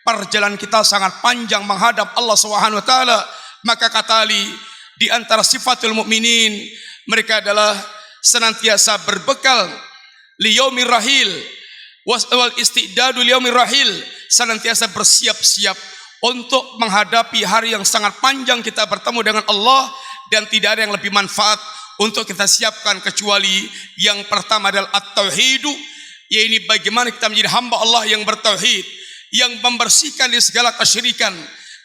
perjalanan kita sangat panjang menghadap Allah Subhanahu wa taala. Maka kata Ali, di antara sifatul mukminin, mereka adalah senantiasa berbekal liyaumir rahil wal istidadu liyaumir rahil, senantiasa bersiap-siap untuk menghadapi hari yang sangat panjang kita bertemu dengan Allah, dan tidak ada yang lebih manfaat untuk kita siapkan kecuali yang pertama adalah at-tauhidu, yaitu bagaimana kita menjadi hamba Allah yang bertauhid, yang membersihkan di segala kesyirikan.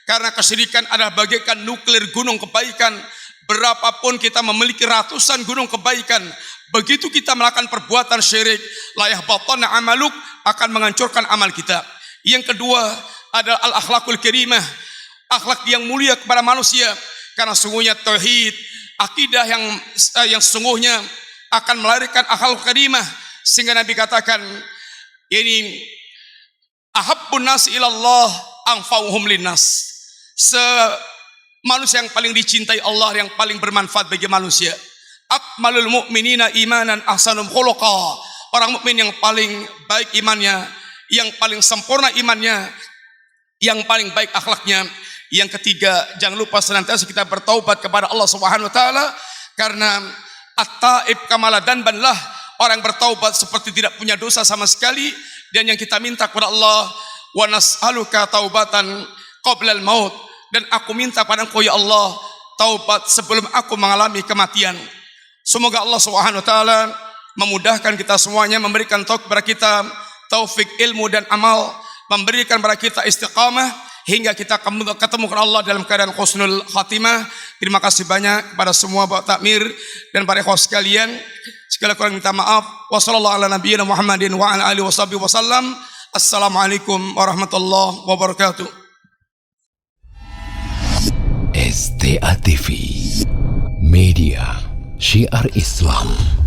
Karena kesyirikan adalah bagaikan nuklir gunung kebaikan. Berapapun kita memiliki ratusan gunung kebaikan, begitu kita melakukan perbuatan syirik, la yahbatanna amaluk, akan menghancurkan amal kita. Yang kedua adalah al-akhlakul karimah, akhlak yang mulia kepada manusia. Karena sungguhnya tauhid, akidah yang sesungguhnya akan melahirkan akhlakul karimah. Sehingga Nabi katakan, ini ahabbun nas ilallah anfa'uhum linnas. Manusia yang paling dicintai Allah, yang paling bermanfaat bagi manusia. Akmalul mu'minina imanan ahsanum khuluqa. Orang mukmin yang paling baik imannya, yang paling sempurna imannya, yang paling baik akhlaknya. Yang ketiga, jangan lupa senantiasa kita bertaubat kepada Allah Subhanahu wa taala, karena at-taib kamala danbanlah, orang bertaubat seperti tidak punya dosa sama sekali. Dan yang kita minta kepada Allah, wa nas'aluka taubatan qabla al-maut, dan aku minta pada Engkau ya Allah taubat sebelum aku mengalami kematian. Semoga Allah Subhanahu wa taala memudahkan kita semuanya, memberikan taufik kepada kita, taufik ilmu dan amal, memberikan kepada kita istiqamah hingga kita ketemu dengan Allah dalam keadaan husnul khatimah. Terima kasih banyak kepada semua Bapak Takmir dan para ikhwan sekalian. Segala kurang minta maaf. Wassallallahu ala nabiyyina Muhammadin wa ala alihi wasallam. Assalamualaikum warahmatullahi wabarakatuh. STA TV Media Syiar Islam.